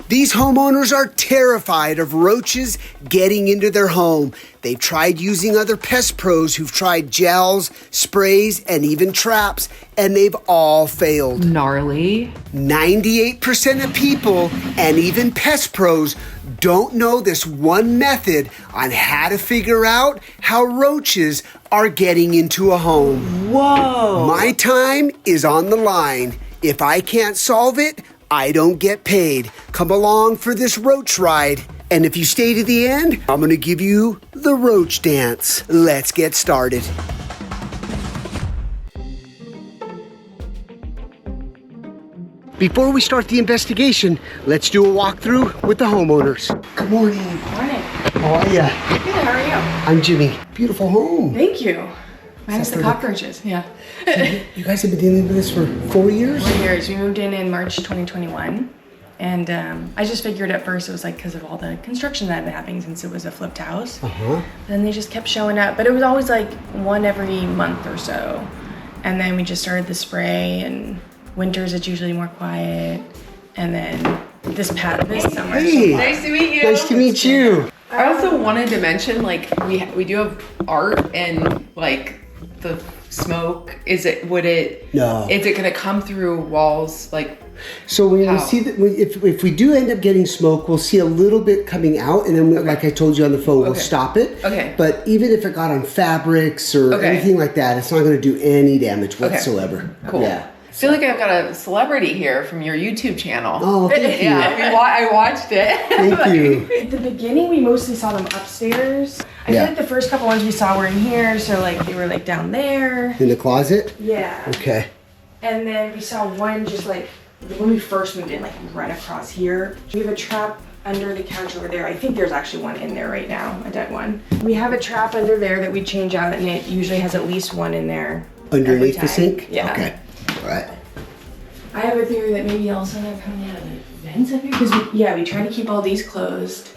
These homeowners are terrified of roaches getting into their home. They've tried using other pest pros who've tried gels, sprays, and even traps, and they've all failed. Gnarly. 98% of people, and even pest pros, don't know this one method on how to figure out how roaches are getting into a home. Whoa. My time is on the line. If I can't solve it, I don't get paid. Come along for this roach ride. And if you stay to the end, I'm going to give you the roach dance. Let's get started. Before we start the investigation, let's do a walkthrough with the homeowners. Good morning. Morning. How are ya? Good, how are you? I'm Jimmy. Beautiful home. Thank you. Minus the cockroaches, yeah. You guys have been dealing with this for 4 years? 4 years. We moved in March 2021. And I just figured at first it was like because of all the construction that had been happening since it was a flipped house. Then they just kept showing up. But it was always like one every month or so. And then we just started the spray, and winters it's usually more quiet. And then this summer. Hey. Nice to meet you. Nice to meet you. I also wanted to mention, like, we do have art, and like the smoke. Is it gonna come through walls? Like, so when you see that, if we do end up getting smoke, we'll see a little bit coming out, and then like I told you on the phone, we'll stop it. Okay. But even if it got on fabrics or anything like that, it's not going to do any damage whatsoever. Cool. Yeah. I feel like I've got a celebrity here from your YouTube channel. Oh, thank you. Yeah, I watched it. Thank you. At the beginning, we mostly saw them upstairs. I feel like the first couple ones we saw were in here, so like they were like down there. In the closet? Yeah. Okay. And then we saw one just like when we first moved in, like right across here. We have a trap under the couch over there. I think there's actually one in there right now, a dead one. We have a trap under there that we change out, and it usually has at least one in there. Underneath the sink? Yeah. Okay. All right. I have a theory that maybe also they're coming out of the vents up here, because we try to keep all these closed,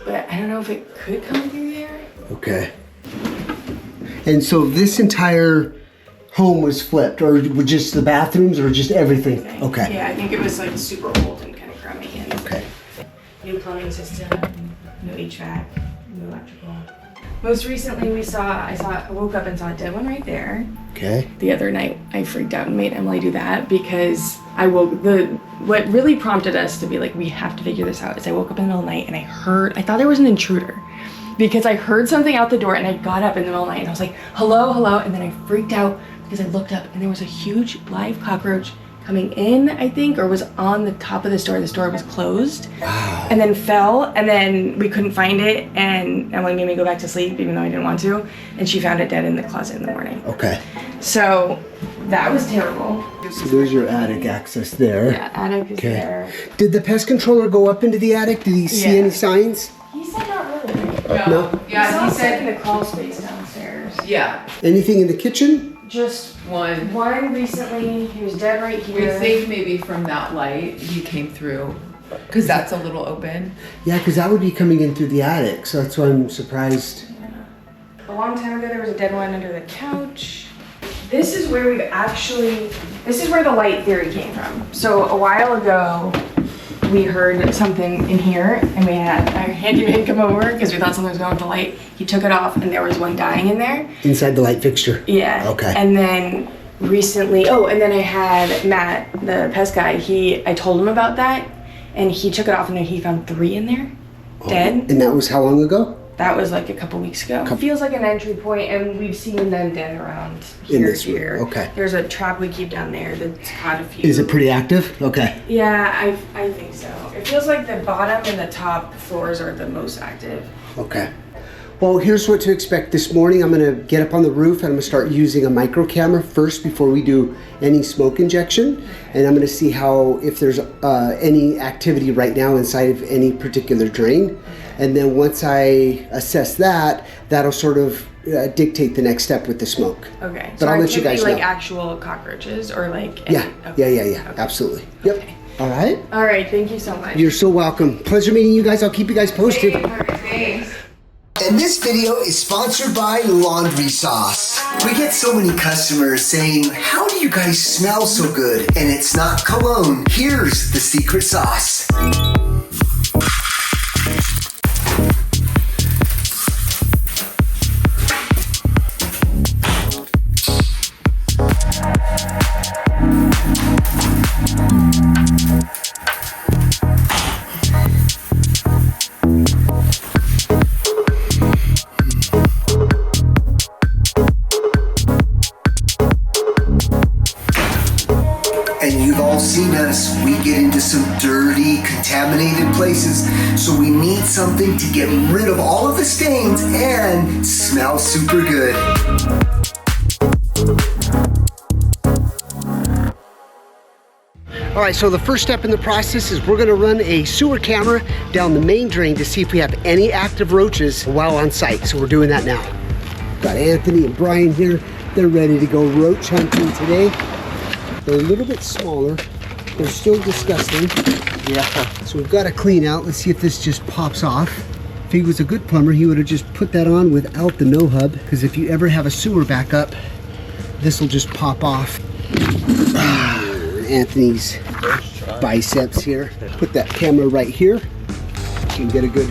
but I don't know if it could come through there. Okay. And so this entire home was flipped, or just the bathrooms, or just everything? Okay. Yeah, I think it was like super old and kind of crummy. And okay. New plumbing system, no HVAC, no electrical. Most recently I woke up and saw a dead one right there. Okay. The other night I freaked out and made Emily do that because what really prompted us to be like, we have to figure this out, is I woke up in the middle of the night and I thought there was an intruder because I heard something out the door, and I got up in the middle of the night and I was like, hello, hello. And then I freaked out because I looked up and there was a huge live cockroach coming in, I think, or was on the top of this door. This door was closed. Wow. And then fell, and then we couldn't find it, and Emily made me go back to sleep even though I didn't want to, and she found it dead in the closet in the morning. Okay. So that was terrible. So there's your attic access there. Yeah, attic is there. Did the pest controller go up into the attic? Did he see any signs? He said not really. No? Yeah, he said in the crawl space downstairs. Yeah. Anything in the kitchen? Just One recently. He was dead right here. We think maybe from that light he came through, because that's a little open. Yeah, because that would be coming in through the attic, so that's why I'm surprised. A long time ago, there was a dead one under the couch. This is where this is where the light theory came from. So a while ago, we heard something in here, and we had our handyman come over because we thought something was going with the light. He took it off, and there was one dying in there. Inside the light fixture? Yeah. Okay. And then recently, and then I had Matt, the pest guy, I told him about that, and he took it off, and then he found 3 in there, dead. And that was how long ago? That was like a couple weeks ago. It feels like an entry point, and we've seen them dead around in here. this room. Okay. There's a trap we keep down there that's caught a few. Is it pretty active? Okay. Yeah, I think so. It feels like the bottom and the top floors are the most active. Okay. Well, here's what to expect this morning. I'm gonna get up on the roof and I'm gonna start using a micro camera first before we do any smoke injection. And I'm gonna see if there's any activity right now inside of any particular drain. And then once I assess that, that'll sort of dictate the next step with the smoke. Okay. But I'll let you guys know. Like actual cockroaches or like? Yeah, okay. yeah. Okay. Absolutely. Yep. Okay. All right. All right, thank you so much. You're so welcome. Pleasure meeting you guys. I'll keep you guys posted. All right, thanks. And this video is sponsored by Laundry Sauce. We get so many customers saying, how do you guys smell so good? And it's not cologne. Here's the secret sauce. dirty, contaminated places. So we need something to get rid of all of the stains and smell super good. All right, so the first step in the process is we're gonna run a sewer camera down the main drain to see if we have any active roaches while on site. So we're doing that now. Got Anthony and Brian here. They're ready to go roach hunting today. They're a little bit smaller. They're still disgusting. Yeah. So we've got to clean out. Let's see if this just pops off. If he was a good plumber, he would have just put that on without the no hub, because if you ever have a sewer backup, this will just pop off. Anthony's biceps here. Put that camera right here. You can get a good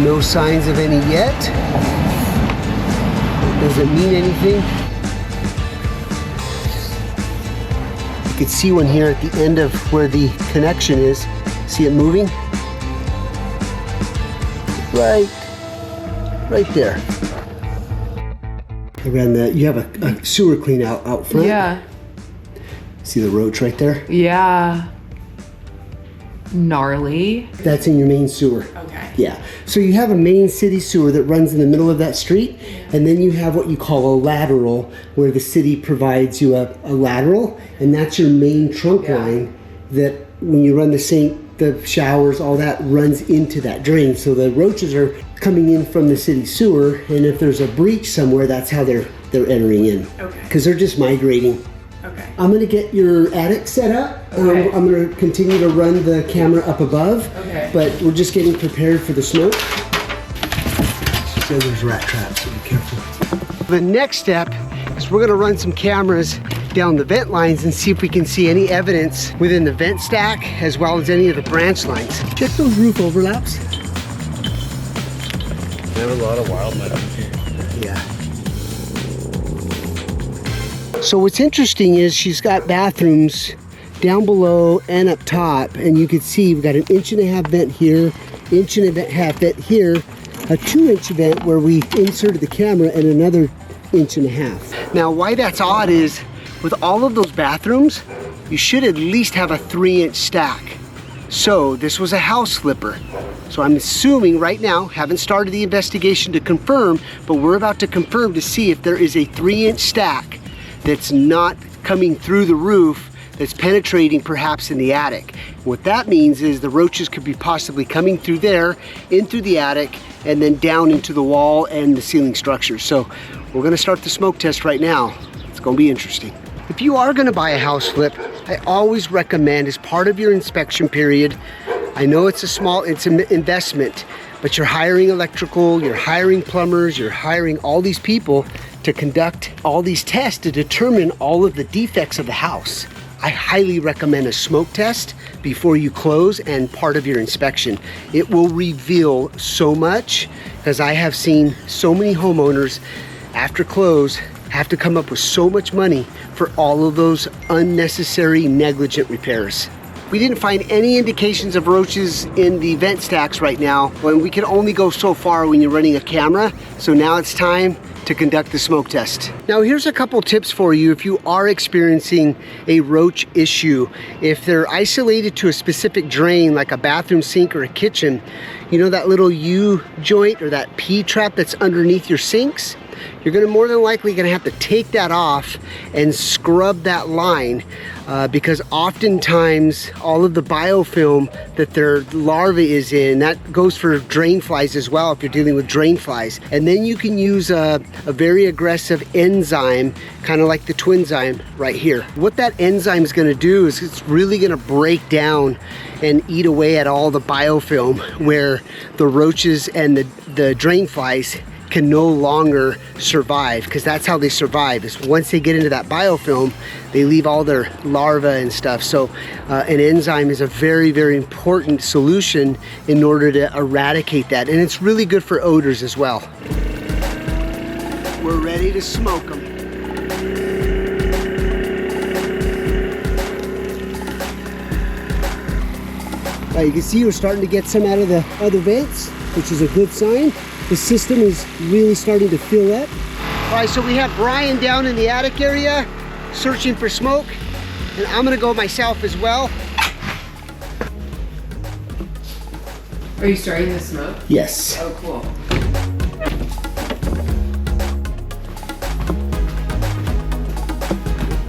no signs of any yet. Doesn't mean anything. You can see one here at the end of where the connection is. See it moving? Right there. Around that, you have a sewer clean out front. Yeah. See the roach right there? Yeah. Gnarly. That's in your main sewer. Okay. Yeah. So you have a main city sewer that runs in the middle of that street, and then you have what you call a lateral, where the city provides you a lateral, and that's your main trunk line that when you run the sink, the showers, all that runs into that drain. So the roaches are coming in from the city sewer, and if there's a breach somewhere, that's how they're entering in. Okay. Because they're just migrating. Okay. I'm gonna get your attic set up. Okay. I'm gonna continue to run the camera up above. Okay. But we're just getting prepared for the smoke. So there's rat traps, so be careful. The next step is we're gonna run some cameras down the vent lines and see if we can see any evidence within the vent stack as well as any of the branch lines. Check those roof overlaps. They have a lot of wildlife here. Yeah. So what's interesting is she's got bathrooms down below and up top, and you can see we've got an 1.5-inch vent here, 1.5-inch vent here, a 2-inch vent where we inserted the camera, and another 1.5 inches. Now why that's odd is with all of those bathrooms, you should at least have a 3-inch stack. So this was a house flipper. So I'm assuming right now, haven't started the investigation to confirm, but we're about to confirm to see if there is a 3-inch stack that's not coming through the roof, that's penetrating perhaps in the attic. What that means is the roaches could be possibly coming through there, in through the attic, and then down into the wall and the ceiling structures. So we're gonna start the smoke test right now. It's gonna be interesting. If you are gonna buy a house flip, I always recommend as part of your inspection period, I know it's an investment, but you're hiring electrical, you're hiring plumbers, you're hiring all these people to conduct all these tests to determine all of the defects of the house. I highly recommend a smoke test before you close and part of your inspection. It will reveal so much, because I have seen so many homeowners after close have to come up with so much money for all of those unnecessary negligent repairs. We didn't find any indications of roaches in the vent stacks right now, and we can only go so far when you're running a camera. So now it's time to conduct the smoke test. Now here's a couple tips for you if you are experiencing a roach issue. If they're isolated to a specific drain like a bathroom sink or a kitchen, you know that little U joint or that P trap that's underneath your sinks? You're gonna more than likely gonna have to take that off and scrub that line because oftentimes all of the biofilm that their larvae is in, that goes for drain flies as well if you're dealing with drain flies. And then you can use a very aggressive enzyme, kind of like the Twinzyme right here. What that enzyme is gonna do is it's really gonna break down and eat away at all the biofilm where the roaches and the drain flies can no longer survive, because that's how they survive, is once they get into that biofilm, they leave all their larvae and stuff. So an enzyme is a very, very important solution in order to eradicate that. And it's really good for odors as well. We're ready to smoke them. You can see we're starting to get some out of the other vents, which is a good sign. The system is really starting to fill up. All right, so we have Brian down in the attic area searching for smoke, and I'm gonna go myself as well. Are you starting to smoke? Yes. Oh, cool.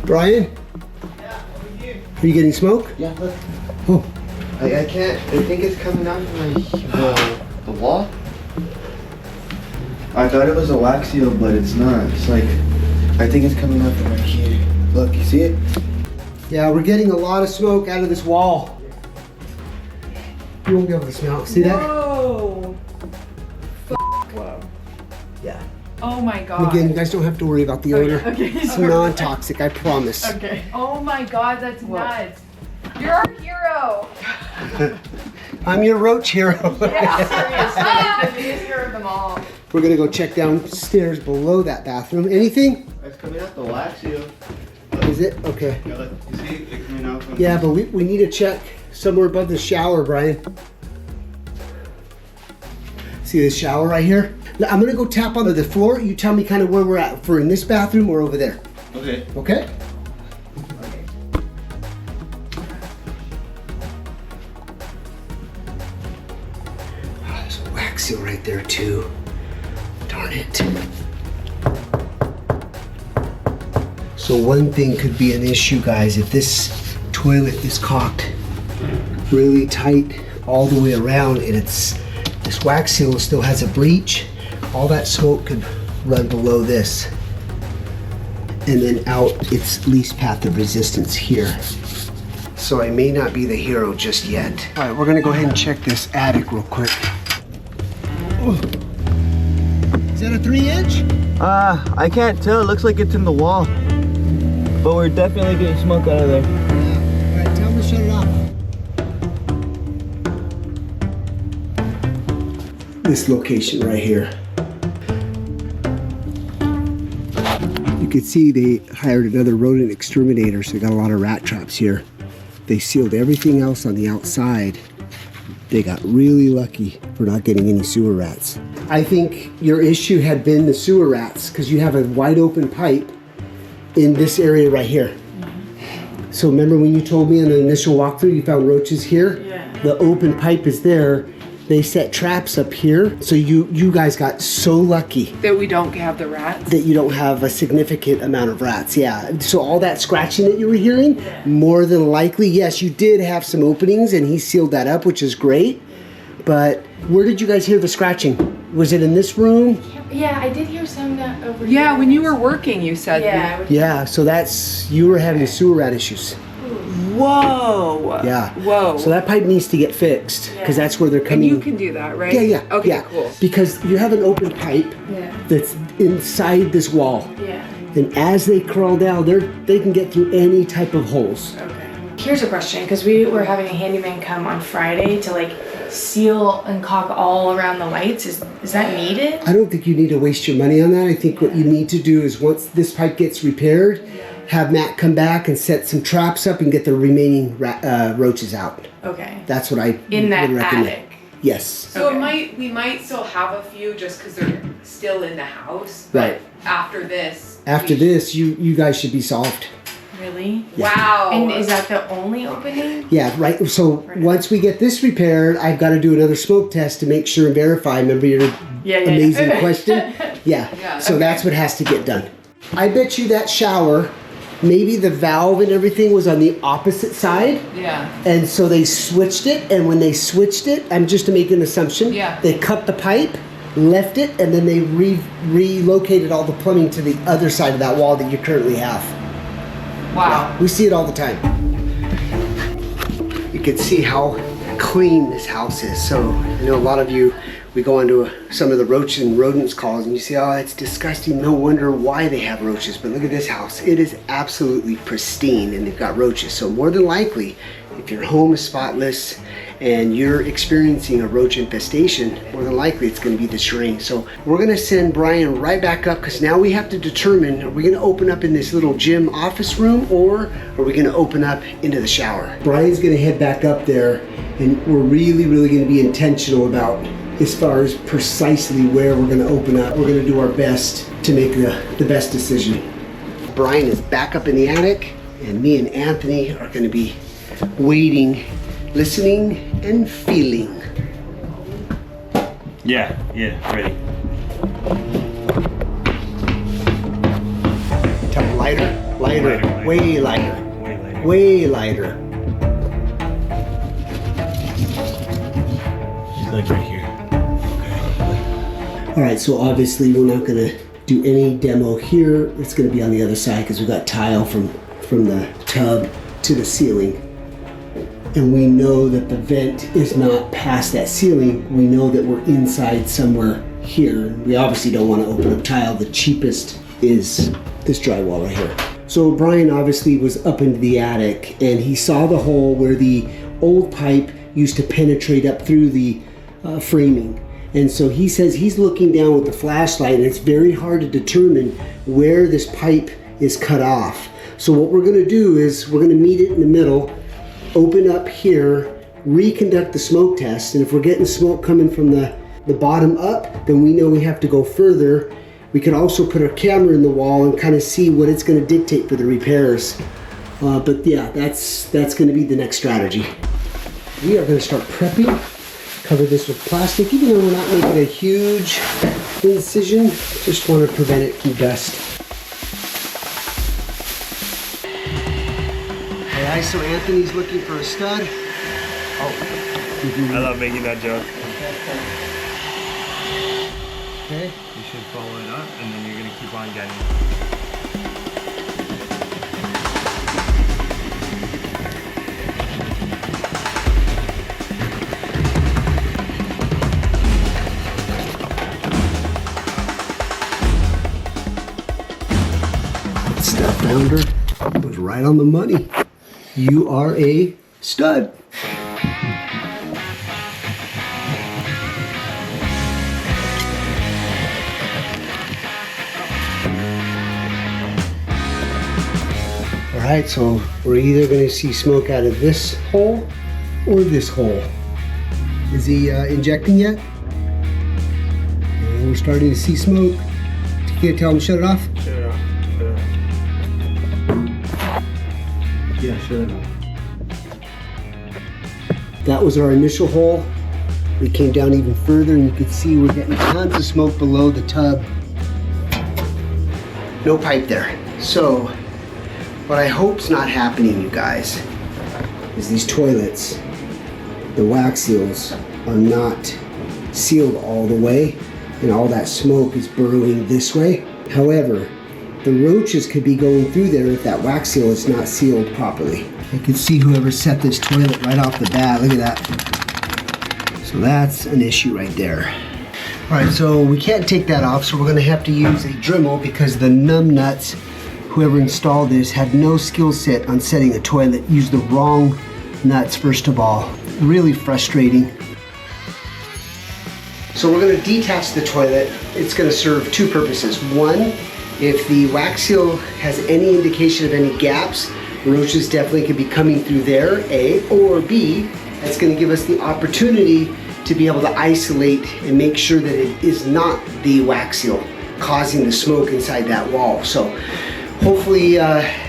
Brian? Yeah, over here. Are you getting smoke? Yeah, look. Oh, I can't. I think it's coming out from the wall. I thought it was a wax seal, but it's not. It's like, I think it's coming out from right here. Look, you see it? yeah, we're getting a lot of smoke out of this wall. You won't be able to smell it. See that? Whoa. Wow. Yeah. Oh my And god. again, you guys don't have to worry about the odor. Okay. It's non-toxic, I promise. Okay. Oh my god, that's nuts. You're our hero. I'm your roach hero. Yeah, seriously. The hero of them all. We're gonna go check downstairs below that bathroom. Anything? It's coming out the wax seal. Is it? Okay. Yeah, look. You see it coming out from Yeah, but we need to check somewhere above the shower, Brian. See this shower right here? Now, I'm gonna go tap on the floor. You tell me kind of where we're at, for in this bathroom or over there. Okay. Okay? Oh, there's a wax seal right there too. Darn it. So one thing could be an issue, guys, if this toilet is caulked really tight all the way around and this wax seal still has a breach, all that smoke could run below this and then out its least path of resistance here. So I may not be the hero just yet. All right, we're gonna go ahead and check this attic real quick. Oh. Is that a 3-inch? I can't tell. It looks like it's in the wall. But we're definitely getting smoke out of there. Yeah. All right, tell them to shut it off. This location right here. You can see they hired another rodent exterminator, so they got a lot of rat traps here. They sealed everything else on the outside. They got really lucky for not getting any sewer rats. I think your issue had been the sewer rats because you have a wide open pipe in this area right here. So remember when you told me in the initial walkthrough you found roaches here? Yeah. The open pipe is there. They set traps up here. So you guys got so lucky That we don't have the rats. that you don't have a significant amount of rats. Yeah. So all that scratching that you were hearing, more than likely, yes, you did have some openings and he sealed that up, which is great. But where did you guys hear the scratching? Was it in this room? Yeah, I did hear some over here. Yeah, when you were working, you said. Yeah. Yeah, so you were having sewer rat issues. Whoa. Yeah. Whoa. So that pipe needs to get fixed because that's where they're and coming. you can do that, right? Yeah. Okay, yeah. cool. Because you have an open pipe Yeah. that's inside this wall. Yeah. And as they crawl down, they can get through any type of holes. Okay. Here's a question, because we were having a handyman come on Friday to like seal and caulk all around the lights. Is that needed? I don't think you need to waste your money on that. I think what you need to do is once this pipe gets repaired, have Matt come back and set some traps up and get the remaining roaches out. Okay. That's what I In that would recommend. attic. Yes. So Okay. we might still have a few just because they're still in the house. Right. But after this. After this, you guys should be solved. Really? Wow. And is that the only opening? Yeah, right. So once we get this repaired, I've got to do another smoke test to make sure and verify. Remember your amazing question? Yeah. Yeah, So okay. that's what has to get done. I bet you that shower, maybe the valve and everything was on the opposite side. Yeah. And so they switched it. And when they switched it, I'm just to make an assumption, Yeah. they cut the pipe, left it, and then they relocated all the plumbing to the other side of that wall that you currently have. Wow. We see it all the time. You can see how clean this house is. So I know a lot of you, we go onto some of the roach and rodents calls and you say, oh, it's disgusting. No wonder why they have roaches. But look at this house. It is absolutely pristine and they've got roaches. So more than likely, if your home is spotless and you're experiencing a roach infestation, more than likely it's going to be this rain. So we're going to send Brian right back up because now we have to determine, are we going to open up in this little gym office room or are we going to open up into the shower? Brian's going to head back up there and we're really going to be intentional about as far as precisely where we're gonna open up. We're gonna do our best to make the best decision. Brian is back up in the attic, and me and Anthony are gonna be waiting, listening, and feeling. Yeah, ready. Tell me lighter, Lighter. way lighter, Way later. way lighter. She's like right here. All right, so obviously we're not gonna do any demo here. It's gonna be on the other side because we got tile from the tub to the ceiling. And we know that the vent is not past that ceiling. We know that we're inside somewhere here. We obviously don't want to open up tile. The cheapest is this drywall right here. So Brian obviously was up into the attic and he saw the hole where the old pipe used to penetrate up through the framing. And so he says he's looking down with the flashlight and it's very hard to determine where this pipe is cut off. So what we're gonna do is we're gonna meet it in the middle, open up here, reconduct the smoke test, and if we're getting smoke coming from the bottom up, then we know we have to go further. We could also put our camera in the wall and kind of see what it's gonna dictate for the repairs. But yeah, that's gonna be the next strategy. We are gonna start prepping. Cover this with plastic, even though we're not making a huge incision, just want to prevent it from dust. Alright, so Anthony's looking for a stud. I love making that joke. Okay. You should follow it up and then you're gonna keep on getting it. Stud founder was right on the money. You are a stud. All right, so we're either going to see smoke out of this hole or this hole. Is he injecting yet? And we're starting to see smoke. Can you tell him to shut it off? Shut it off. Yeah, shut it off. That was our initial hole. We came down even further and you could see we're getting tons of smoke below the tub. No pipe there. So, what I hope's not happening, you guys, is these toilets, the wax seals, are not sealed all the way and all that smoke is burrowing this way. However, the roaches could be going through there if that wax seal is not sealed properly. You can see whoever set this toilet right off the bat. Look at that. So that's an issue right there. All right, so we can't take that off, so we're gonna have to use a Dremel because the numb nuts, whoever installed this, had no skill set on setting a toilet. Used the wrong nuts, first of all. Really frustrating. So we're gonna detach the toilet. It's gonna serve two purposes. One, if the wax seal has any indication of any gaps, roaches definitely could be coming through there, A, or B, that's gonna give us the opportunity to be able to isolate and make sure that it is not the wax seal causing the smoke inside that wall. So hopefully,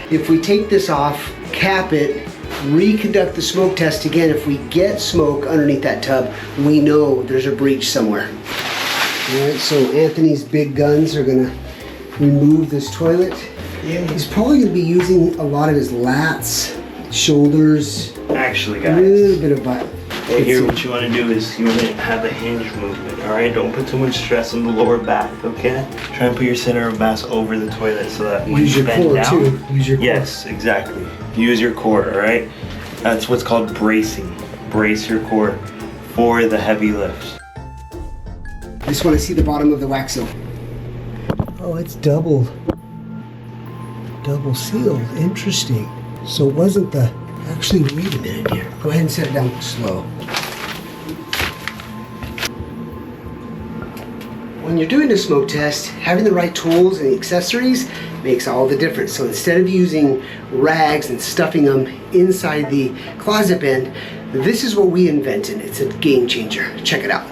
if we take this off, cap it, reconduct the smoke test again, if we get smoke underneath that tub, we know there's a breach somewhere. All right, so Anthony's big guns are gonna remove this toilet. Yeah, he's probably gonna be using a lot of his lats, shoulders, Actually, a guys, little bit of butt. right here, what you want to do is you want to have a hinge movement, all right? Don't put too much stress on the lower back, okay? Try and put your center of mass over the toilet so that when Use you your bend core down, too. Use your core. yes, exactly. Use your core, all right? That's what's called bracing. Brace your core for the heavy lifts. I just want to see the bottom of the wax seal. Oh, it's double sealed. Interesting. So it wasn't the, actually, wait a minute here. Go ahead and set it down slow. When you're doing a smoke test, having the right tools and accessories makes all the difference. So instead of using rags and stuffing them inside the closet bin, this is what we invented. It's a game changer. Check it out.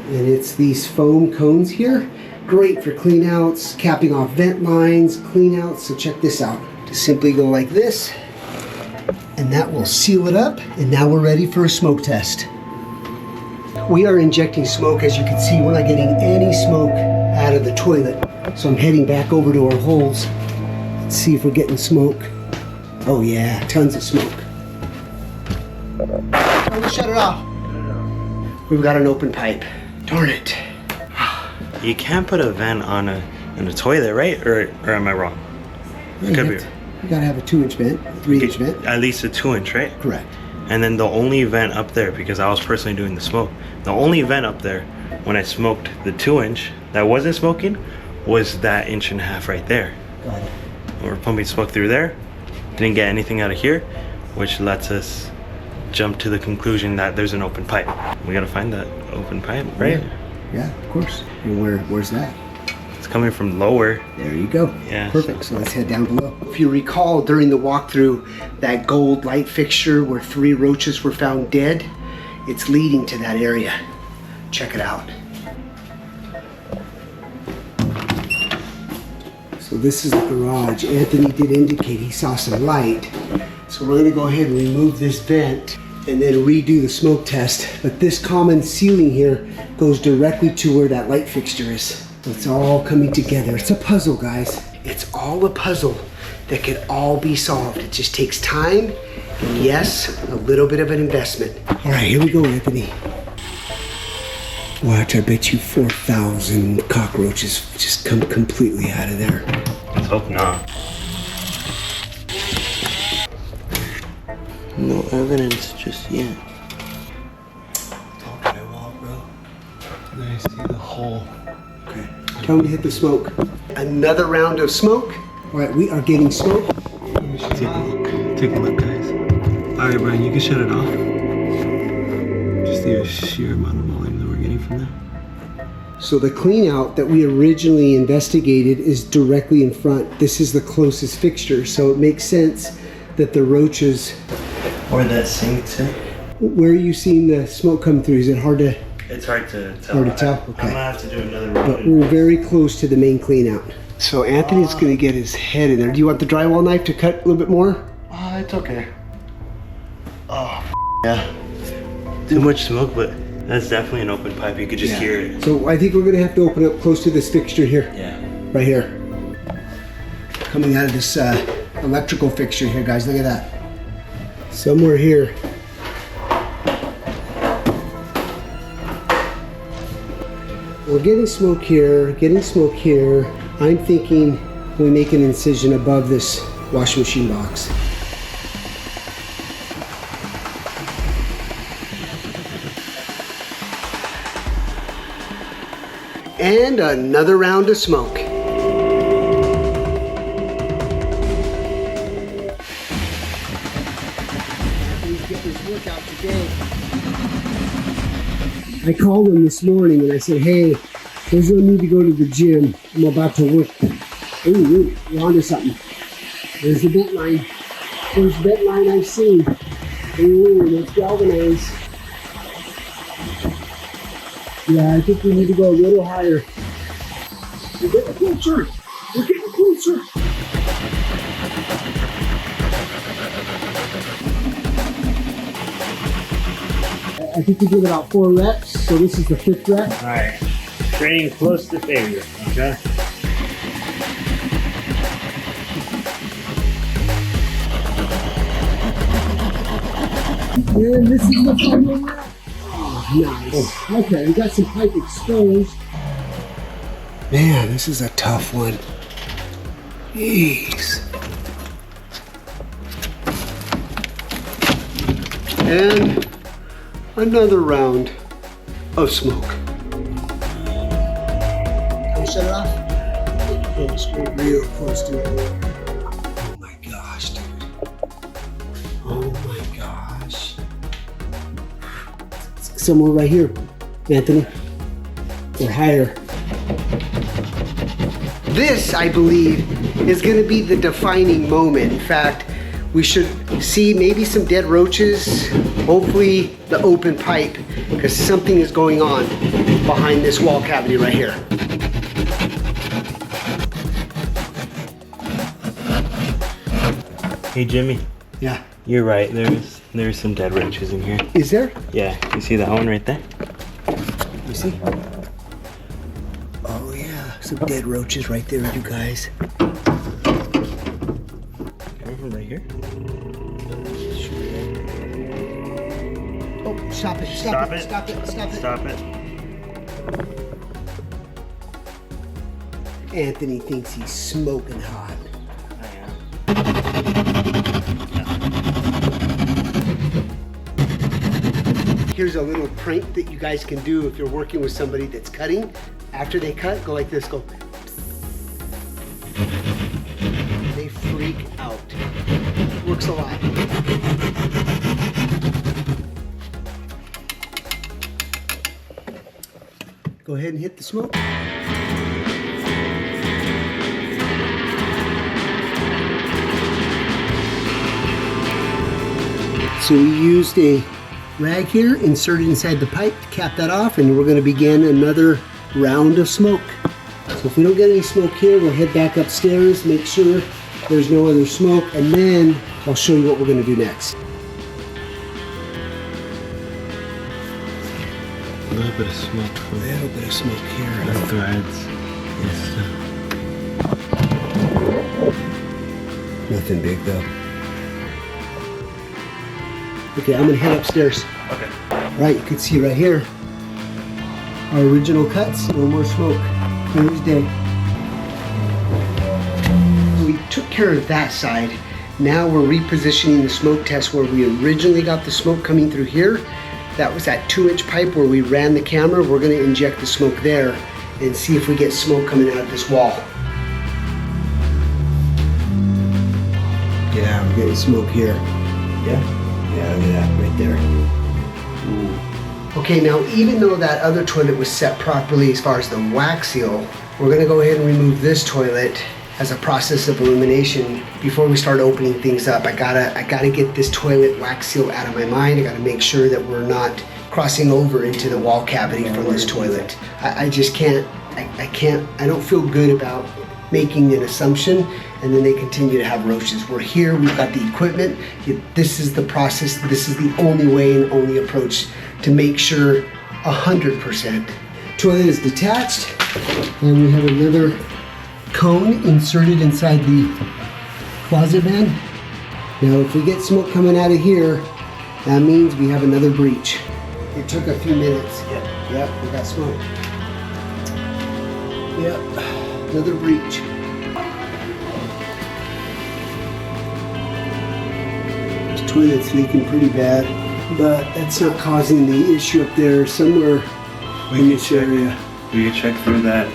And it's these foam cones here. Great for clean outs, capping off vent lines, clean outs. So check this out. Just simply go like this, and that will seal it up. And now we're ready for a smoke test. We are injecting smoke. As you can see, we're not getting any smoke out of the toilet. So I'm heading back over to our holes. Let's see if we're getting smoke. Oh yeah, tons of smoke. Oh, let's shut it off. We've got an open pipe. Darn it. You can't put a vent on a toilet, right? Or am I wrong? You Could be. gotta have a 2-inch vent, 3-inch vent. At least a 2-inch, right? Correct. And then the only vent up there, because I was personally doing the smoke, the only vent up there when I smoked the 2-inch that wasn't smoking was that 1.5 inch right there. Got it. We're pumping smoke through there, didn't get anything out of here, which lets us jump to the conclusion that there's an open pipe. We gotta find that open pipe, right? Yeah, of course. And where's that? It's coming from lower. There you go. Yeah. Perfect. So let's head down below. If you recall during the walkthrough, that gold light fixture where 3 roaches were found dead, it's leading to that area. Check it out. So this is the garage. Anthony did indicate he saw some light. So we're gonna go ahead and remove this vent and then redo the smoke test. But this common ceiling here goes directly to where that light fixture is. It's all coming together. It's a puzzle, guys. It's all a puzzle that can all be solved. It just takes time and, yes, a little bit of an investment. All right, here we go, Anthony. Watch, I bet you 4,000 cockroaches just come completely out of there. Let's hope not. No evidence just yet. It's all drywall, bro. I see the hole. Okay. Tell me to hit the smoke. Another round of smoke. All right, we are getting smoke. Take a look. Take a look, guys. All right, Brian, you can shut it off. Just the sheer amount of volume that we're getting from there. So the clean out that we originally investigated is directly in front. This is the closest fixture, so it makes sense that the roaches. Or that sink too. Where are you seeing the smoke come through? Is it hard to? It's hard to tell. Hard to tell? I'm Okay. gonna have to do another But review. we're very close to the main clean out. So Anthony's gonna get his head in there. Do you want the drywall knife to cut a little bit more? Oh, it's okay. Oh, yeah. Too much smoke, but that's definitely an open pipe. You could just hear it. So I think we're gonna have to open up close to this fixture here. Yeah. Right here. Coming out of this electrical fixture here, guys. Look at that. Somewhere here. We're getting smoke here, getting smoke here. I'm thinking we make an incision above this washing machine box. And another round of smoke. Get this workout today. I called him this morning and I said, hey, there's no need to go to the gym. I'm about to work. Ooh, you're onto something. There's the vent line. First vent line I've seen. Ooh, let's galvanize. Yeah, I think we need to go a little higher. We're getting closer. We're getting closer. I think we did about 4 reps, so this is the 5th rep. All right. Training close to failure. Okay. And this is the final rep. Oh, nice. Okay, we got some pipe exposed. Man, this is a tough one. Jeez. And another round of smoke. Can we shut it off? Oh, straight real close to it. Oh my gosh, dude. Oh my gosh. Somewhere right here, Anthony. Or higher. This, I believe, is going to be the defining moment. In fact, we should see maybe some dead roaches, hopefully the open pipe, because something is going on. behind this wall cavity right here. Hey Jimmy, Yeah. you're right. There's some dead roaches in here. Is there? Yeah, you see that one right there? You see? Oh yeah, some dead roaches right there, you guys. Right here. Oh, stop it! Stop it. Stop it! Stop it! Stop it. Anthony thinks he's smoking hot. Here's a little prank that you guys can do if you're working with somebody that's cutting. After they cut, go like this, go. They freak out. Works a lot. Go ahead and hit the smoke. So we used a rag here, inserted inside the pipe to cap that off, and we're going to begin another round of smoke. So if we don't get any smoke here, we'll head back upstairs, make sure there's no other smoke, and then I'll show you what we're going to do next. A little bit of smoke. A little bit of smoke here. The threads. Yes. Nothing big though. Okay, I'm gonna head upstairs. Okay. Right, you can see right here, our original cuts, no more smoke, clear as day. We took care of that side. Now we're repositioning the smoke test where we originally got the smoke coming through here. That was that 2-inch pipe where we ran the camera. We're gonna inject the smoke there and see if we get smoke coming out of this wall. Yeah, we're getting smoke here. Yeah? Yeah, look at that right there. Ooh. Okay, now even though that other toilet was set properly as far as the wax seal, we're gonna go ahead and remove this toilet as a process of elimination before we start opening things up. I gotta get this toilet wax seal out of my mind. I gotta make sure that we're not crossing over into the wall cavity from this toilet. I just can't, I don't feel good about making an assumption and then they continue to have roaches. We're here, we've got the equipment. This is the process, this is the only way and only approach to make sure 100%. Toilet is detached and we have another cone inserted inside the closet vent. Now if we get smoke coming out of here, that means we have another breach. It took a few minutes. Yep, we got smoke. Yep, another breach. This toilet's leaking pretty bad, but that's not causing the issue up there somewhere in this area. We can check through that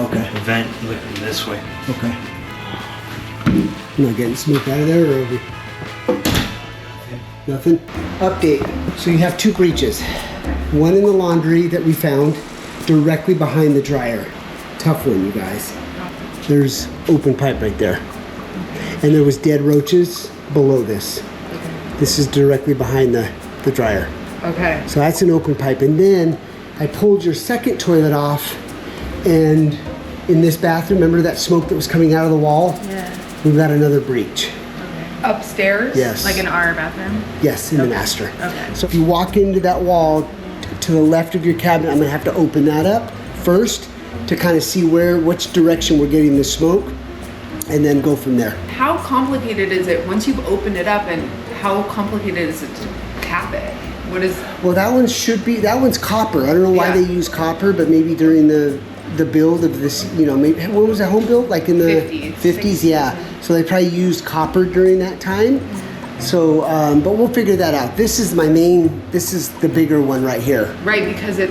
Okay. vent looking this way. Okay. You're not getting smoke out of there, or are we? Nothing? Update. So you have 2 breaches. One in the laundry that we found directly behind the dryer. Tough one, you guys. There's open pipe right there. And there was dead roaches below this. This is directly behind the dryer. Okay. So that's an open pipe. And then I pulled your second toilet off, and in this bathroom, remember that smoke that was coming out of the wall? Yeah. We've got another breach. Upstairs? Yes. Like in our bathroom? Yes, in the master. Okay. So if you walk into that wall to the left of your cabinet, I'm gonna have to open that up first to kind of see which direction we're getting the smoke, and then go from there. How complicated is it once you've opened it up, and how complicated is it to cap it? What is... Well, that one's copper. I don't know why Yeah. they use copper, but maybe during the build of this, maybe, when was that home built? Like in the 50s, yeah. So they probably used copper during that time. So, but we'll figure that out. This is the bigger one right here. Right, because the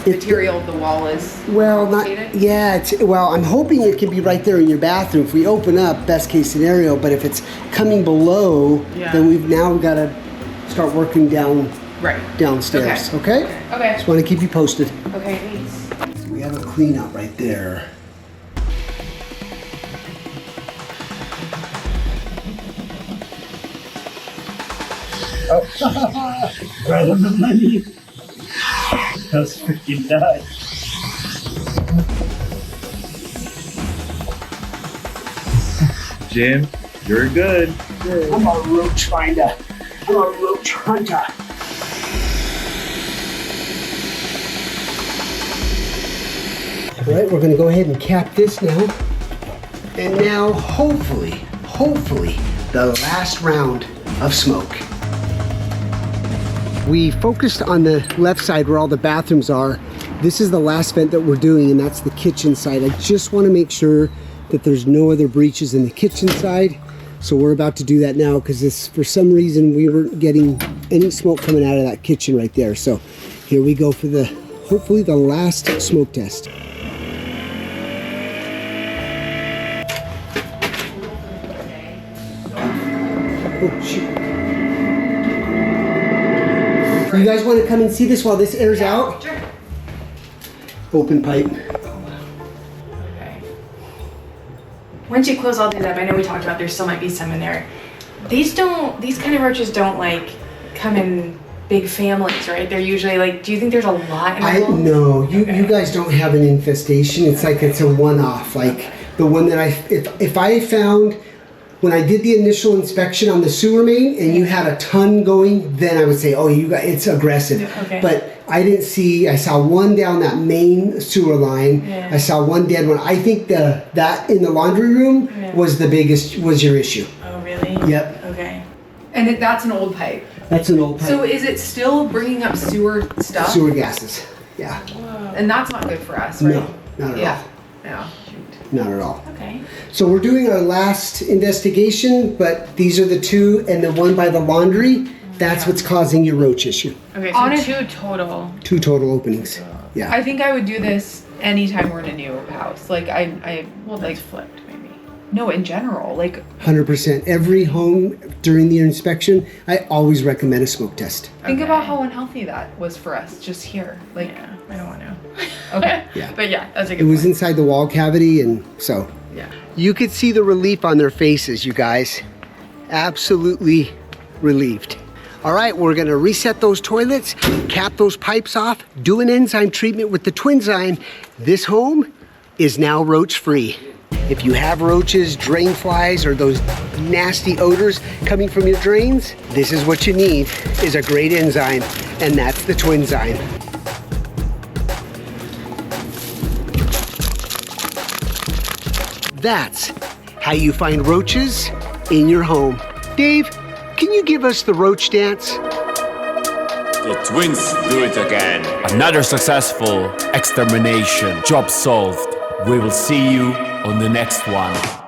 material of the wall is Well, complicated? I'm hoping it can be right there in your bathroom. If we open up, best case scenario, but if it's coming below, then we've now got to start working downstairs, okay? Okay. Just want to keep you posted. Okay, thanks. So we have a clean out right there. Right on the money. Just freaking died. Jim, you're good. I'm a roach finder. I'm a roach hunter. All right, we're gonna go ahead and cap this now. And now, hopefully, the last round of smoke. We focused on the left side where all the bathrooms are. This is the last vent that we're doing, and that's the kitchen side. I just wanna make sure that there's no other breaches in the kitchen side. So we're about to do that now because this, for some reason, we weren't getting any smoke coming out of that kitchen right there. So here we go for the, hopefully the last smoke test. Oh, shoot. You guys want to come and see this while this airs out? Sure. Open pipe. Okay. Once you close all these up, I know we talked about there still might be some in there. These kind of roaches don't like come in big families, right? They're usually like, do you think there's a lot in the hole? No, you guys don't have an infestation. It's like it's a one-off. Like the one that if I found when I did the initial inspection on the sewer main and you had a ton going, then I would say, oh, it's aggressive. Okay. But I saw one down that main sewer line. Yeah. I saw one dead one. I think that in the laundry room was your issue. Oh, really? Yep. Okay. And that's an old pipe. That's an old pipe. So is it still bringing up sewer stuff? Sewer gases. Yeah. And that's not good for us, right? No, not at all. Yeah. Not at all. Okay. So we're doing our last investigation, but these are the two, and the one by the laundry, that's what's causing your roach issue. Okay, so Honest- 2 total. 2 total openings. Yeah. I think I would do this anytime we're in a new house. Like Well, that's flipped, maybe. no, in general, like 100%. Every home during the inspection, I always recommend a smoke test. think Okay. about how unhealthy that was for us just here. Like, Yeah, I don't want to. okay. Yeah. But yeah, that's a It good was point. inside the wall cavity, and so. Yeah. You could see the relief on their faces, you guys. Absolutely relieved. All right, we're gonna reset those toilets, cap those pipes off, do an enzyme treatment with the Twinzyme. This home is now roach-free. If you have roaches, drain flies, or those nasty odors coming from your drains, this is what you need, is a great enzyme, and that's the Twinzyme. That's how you find roaches in your home. Dave, can you give us the roach dance? The twins do it again. Another successful extermination. Job solved. We will see you on the next one.